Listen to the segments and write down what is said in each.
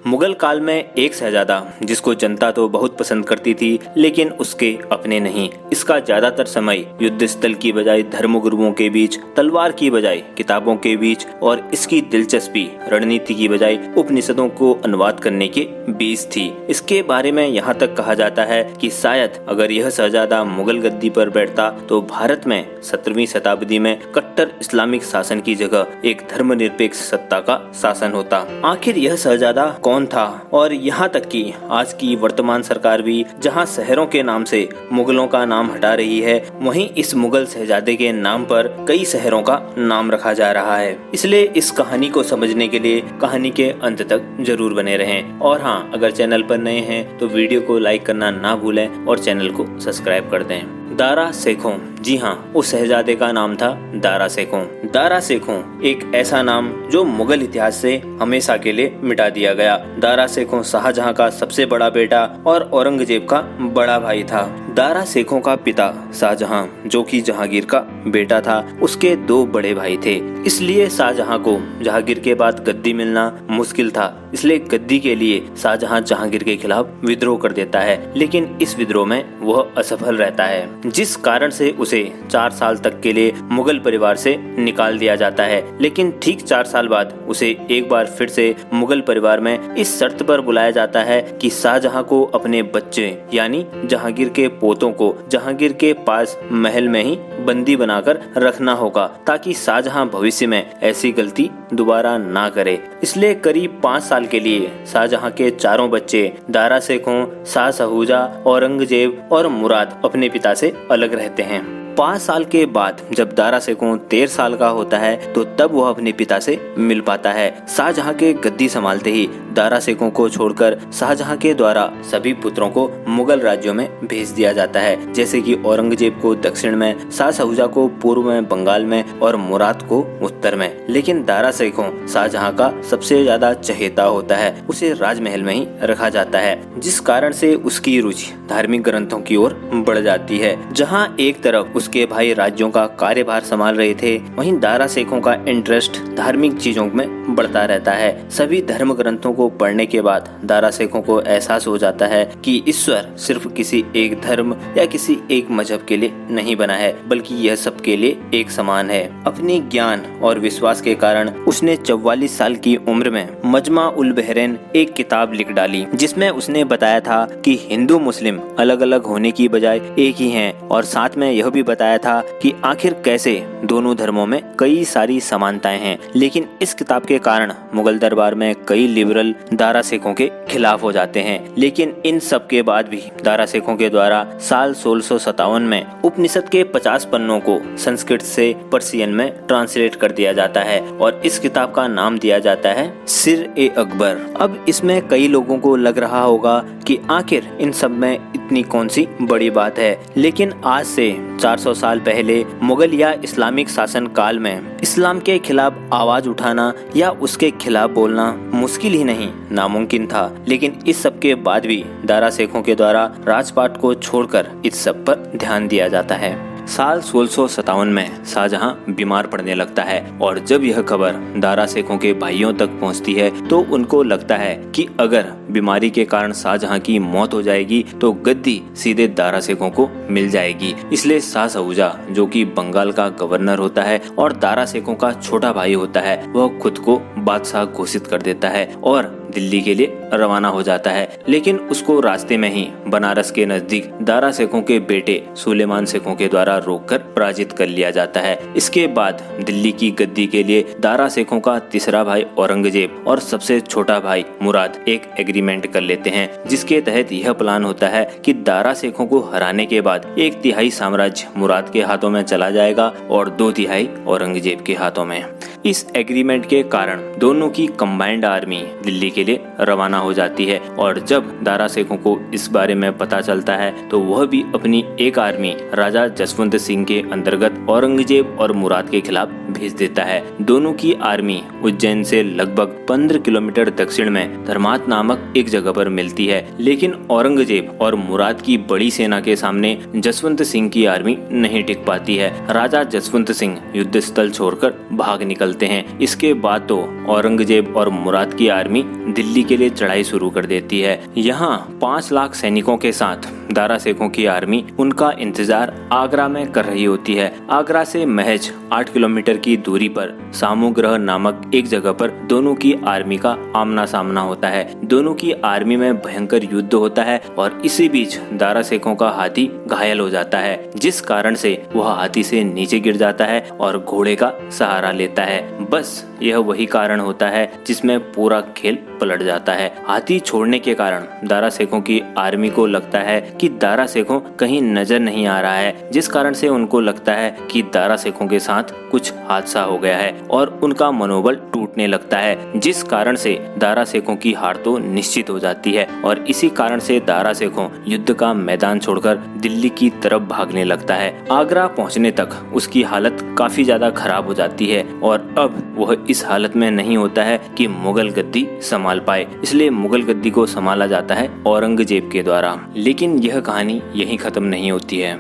मुगल काल में एक शहजादा जिसको जनता तो बहुत पसंद करती थी लेकिन उसके अपने नहीं। इसका ज्यादातर समय युद्ध स्थल की बजाय धर्मगुरुओं के बीच, तलवार की बजाय किताबों के बीच और इसकी दिलचस्पी रणनीति की बजाय उपनिषदों को अनुवाद करने के बीच थी। इसके बारे में यहाँ तक कहा जाता है कि शायद अगर यह शहजादा मुगल गद्दी पर बैठता तो भारत में 17वीं शताब्दी में कट्टर इस्लामिक शासन की जगह एक धर्मनिरपेक्ष सत्ता का शासन होता। आखिर यह शहजादा कौन था? और यहाँ तक कि आज की वर्तमान सरकार भी जहाँ शहरों के नाम से मुगलों का नाम हटा रही है, वहीं इस मुगल शहजादे के नाम पर कई शहरों का नाम रखा जा रहा है। इसलिए इस कहानी को समझने के लिए कहानी के अंत तक जरूर बने रहें। और हाँ, अगर चैनल पर नए हैं तो वीडियो को लाइक करना ना भूलें और चैनल को सब्सक्राइब कर दें। दारा शेखों, जी हाँ, उस शहजादे का नाम था दारा शेखों। दारा शेखों एक ऐसा नाम जो मुगल इतिहास से हमेशा के लिए मिटा दिया गया। दारा शेखों शाहजहां का सबसे बड़ा बेटा और औरंगजेब का बड़ा भाई था। दारा शेखों का पिता शाहजहां, जो कि जहांगीर का बेटा था, उसके 2 बड़े भाई थे। इसलिए शाहजहां को जहांगीर के बाद गद्दी मिलना मुश्किल था। इसलिए गद्दी के लिए शाहजहां जहांगीर के खिलाफ विद्रोह कर देता है, लेकिन इस विद्रोह में वह असफल रहता है, जिस कारण से उसे 4 साल तक के लिए मुगल परिवार से निकाल दिया जाता है। लेकिन ठीक 4 साल बाद उसे एक बार फिर से मुगल परिवार में इस शर्त पर बुलाया जाता है कि शाहजहां को अपने बच्चे यानी जहांगीर के पोतों को जहांगीर के पास महल में ही बंदी बनाकर रखना होगा, ताकि शाहजहां भविष्य में ऐसी गलती दोबारा ना करे। इसलिए करीब 5 साल के लिए शाहजहां के 4 बच्चे दारा शेखों, शाह सहूजा, औरंगजेब और मुराद अपने पिता से अलग रहते हैं। 5 साल के बाद जब दारा शेखों 13 साल का होता है तो तब वह अपने पिता से मिल पाता है। शाहजहां के गद्दी संभालते ही दारा शेखों को छोड़कर शाहजहां के द्वारा सभी पुत्रों को मुगल राज्यों में भेज दिया जाता है, जैसे कि औरंगजेब को दक्षिण में, शाह सहूजा को पूर्व में बंगाल में और मुराद को उत्तर में। लेकिन दारा शेखों शाहजहां का सबसे ज्यादा चहेता होता है, उसे राजमहल में ही रखा जाता है, जिस कारण से उसकी रुचि धार्मिक ग्रंथों की ओर बढ़ जाती है। जहाँ एक तरफ उसके भाई राज्यों का कार्यभार संभाल रहे थे, वहीं दारा शेखों का इंटरेस्ट धार्मिक चीजों में बढ़ता रहता है। सभी धर्म ग्रंथों को पढ़ने के बाद दारा शेखों को एहसास हो जाता है कि ईश्वर सिर्फ किसी एक धर्म या किसी एक मजहब के लिए नहीं बना है, बल्कि यह सबके लिए एक समान है। अपनी ज्ञान और विश्वास के कारण उसने 44 साल की उम्र में मजमा उल बहरैन एक किताब लिख डाली, जिसमें उसने बताया था कि हिंदू मुस्लिम अलग अलग होने की बजाय एक ही हैं, और साथ में यह भी बताया था कि आखिर कैसे दोनों धर्मों में कई सारी समानताएं हैं। लेकिन इस किताब के कारण मुगल दरबार में कई लिबरल दारा शेखों के खिलाफ हो जाते हैं। लेकिन इन सब के बाद भी दारा शेखों के द्वारा साल 1657 में उपनिषद के 50 पन्नों को संस्कृत से पर्शियन में ट्रांसलेट कर दिया जाता है और इस किताब का नाम दिया जाता है सिर-ए-अकबर। अब इसमें कई लोगों को लग रहा होगा कि आखिर इन सब में इतनी कौन सी बड़ी बात है, लेकिन आज से 400 साल पहले मुगल या इस्लामिक शासन काल में इस्लाम के खिलाफ आवाज उठाना या उसके खिलाफ बोलना मुश्किल ही नहीं, नामुमकिन था। लेकिन इस सब के बाद भी दारा शेखों के द्वारा राजपाट को छोड़कर इस सब पर ध्यान दिया जाता है। साल 1657 में शाहजहां बीमार पड़ने लगता है और जब यह खबर दारा शेखों के भाइयों तक पहुंचती है तो उनको लगता है कि अगर बीमारी के कारण शाहजहां की मौत हो जाएगी तो गद्दी सीधे दारा शेखों को मिल जाएगी। इसलिए शाह सहूजा, जो कि बंगाल का गवर्नर होता है और दारा शेखों का छोटा भाई होता है, वह खुद को बादशाह घोषित कर देता है और दिल्ली के लिए रवाना हो जाता है। लेकिन उसको रास्ते में ही बनारस के नजदीक दारा शेखों के बेटे सुलेमान शेखों के द्वारा रोककर पराजित कर लिया जाता है। इसके बाद दिल्ली की गद्दी के लिए दारा शेखों का तीसरा भाई औरंगजेब और सबसे छोटा भाई मुराद एक एग्रीमेंट कर लेते हैं, जिसके तहत यह प्लान होता है कि दारा शेखों को हराने के बाद 1/3 साम्राज्य मुराद के हाथों में चला जाएगा और 2/3 औरंगजेब के हाथों में। इस एग्रीमेंट के कारण दोनों की कंबाइंड आर्मी दिल्ली के लिए रवाना हो जाती है और जब दारा शेखों को इस बारे में पता चलता है तो वह भी अपनी एक आर्मी राजा जसवंत सिंह के अंतर्गत औरंगजेब और मुराद के खिलाफ भेज देता है। दोनों की आर्मी उज्जैन से लगभग 15 किलोमीटर दक्षिण में धर्मात नामक एक जगह पर मिलती है, लेकिन औरंगजेब और मुराद की बड़ी सेना के सामने जसवंत सिंह की आर्मी नहीं टिक पाती है। राजा जसवंत सिंह युद्ध स्थल छोड़कर भाग निकलते हैं। इसके बाद तो औरंगजेब और मुराद की आर्मी दिल्ली के लिए चढ़ाई शुरू कर देती है। यहाँ 5 लाख सैनिकों के साथ दारा शेखों की आर्मी उनका इंतजार आगरा में कर रही होती है। आगरा से महज 8 किलोमीटर की दूरी पर सामुग्रह नामक एक जगह पर दोनों की आर्मी का आमना सामना होता है। दोनों की आर्मी में भयंकर युद्ध होता है और इसी बीच दारा शेखों का हाथी घायल हो जाता है, जिस कारण से वह हाथी से नीचे गिर जाता है और घोड़े का सहारा लेता है। बस यह वही कारण होता है जिसमें पूरा खेल पलट जाता है। हाथी छोड़ने के कारण दारा शेखों की आर्मी को लगता है कि दारा शेखों कहीं नजर नहीं आ रहा है, जिस कारण से उनको लगता है कि दारा शेखों के साथ कुछ हादसा हो गया है और उनका मनोबल टूटने लगता है, जिस कारण से दारा शेखों की हार तो निश्चित हो जाती है। और इसी कारण से दारा शेखों युद्ध का मैदान छोड़कर दिल्ली की तरफ भागने लगता है। आगरा पहुंचने तक उसकी हालत काफी ज्यादा खराब हो जाती है और अब वह इस हालत में नहीं होता है कि मुगल गद्दी संभाल पाए, इसलिए मुगल गद्दी को संभाला जाता है औरंगजेब के द्वारा। लेकिन यह कहानी यहीं खत्म नहीं होती है।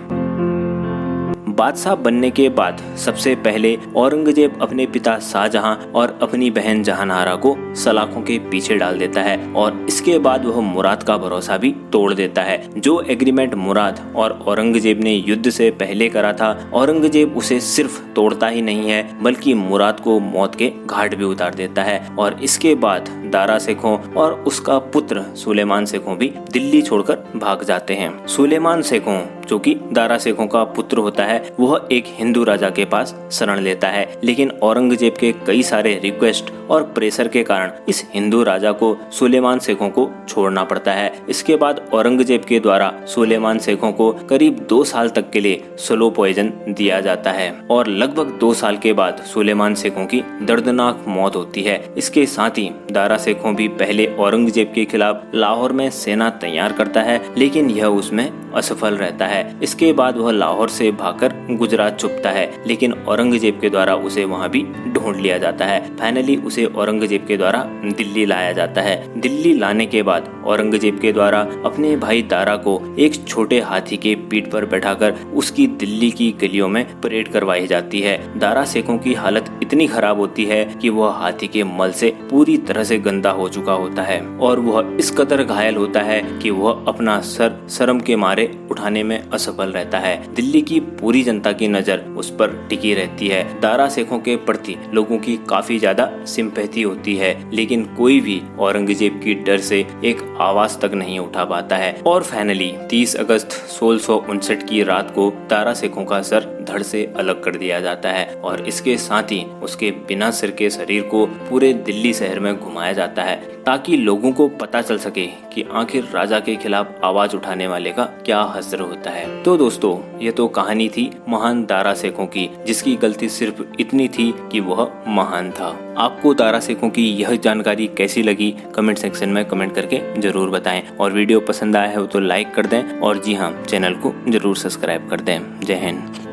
बादशाह बनने के बाद सबसे पहले औरंगजेब अपने पिता शाहजहां और अपनी बहन जहानारा को सलाखों के पीछे डाल देता है और इसके बाद वह मुराद का भरोसा भी तोड़ देता है। जो एग्रीमेंट मुराद और औरंगजेब ने युद्ध से पहले करा था, औरंगजेब उसे सिर्फ तोड़ता ही नहीं है बल्कि मुराद को मौत के घाट भी उतार देता है। और इसके बाद दारा शेखों और उसका पुत्र सुलेमान शेखों भी दिल्ली छोड़कर भाग जाते हैं। सुलेमान शेखों, जो कि दारा शेखों का पुत्र होता है, वह एक हिंदू राजा के पास शरण लेता है, लेकिन औरंगजेब के कई सारे रिक्वेस्ट और प्रेशर के कारण इस हिंदू राजा को सुलेमान शेखों को छोड़ना पड़ता है। इसके बाद औरंगजेब के द्वारा सुलेमान शेखों को करीब 2 साल तक के लिए स्लो पॉइजन दिया जाता है और लगभग 2 साल के बाद सुलेमान शेखों की दर्दनाक मौत होती है। इसके साथ ही दारा शेखों भी पहले औरंगजेब के खिलाफ लाहौर में सेना तैयार करता है, लेकिन यह उसमें असफल रहता है। इसके बाद वह लाहौर से भागकर गुजरात छुपता है, लेकिन औरंगजेब के द्वारा उसे वहां भी ढूंढ लिया जाता है। फाइनली उसे औरंगजेब के द्वारा दिल्ली लाया जाता है। दिल्ली लाने के बाद औरंगजेब के द्वारा अपने भाई दारा को एक छोटे हाथी के पीठ पर बैठाकर उसकी दिल्ली की गलियों में परेड करवाई जाती है। दारा शेखों की हालत इतनी खराब होती है कि वह हाथी के मल से पूरी तरह से गंदा हो चुका होता है और वह इस कदर घायल होता है कि वह अपना सर शर्म के मारे उठाने में असफल रहता है। दिल्ली की पूरी जनता की नजर उस पर टिकी रहती है। दारा शेखों के प्रति लोगों की काफी ज्यादा सिंपैथी होती है, लेकिन कोई भी औरंगजेब की डर से एक आवाज तक नहीं उठा पाता है। और फाइनली 30 अगस्त 1659 की रात को दारा शेखों का सर धड़ से अलग कर दिया जाता है और इसके साथ ही उसके बिना सिर के शरीर को पूरे दिल्ली शहर में घुमाया जाता है, ताकि लोगों को पता चल सके कि आखिर राजा के खिलाफ आवाज उठाने वाले का क्या हश्र होता है। तो दोस्तों, ये तो कहानी थी महान दारा शेखों की, जिसकी गलती सिर्फ इतनी थी कि वह महान था। आपको दारा शेखों की यह जानकारी कैसी लगी कमेंट सेक्शन में कमेंट करके जरूर बताएं और वीडियो पसंद आया हो तो लाइक कर दें और जी हाँ, चैनल को जरूर सब्सक्राइब कर दें। जय हिंद।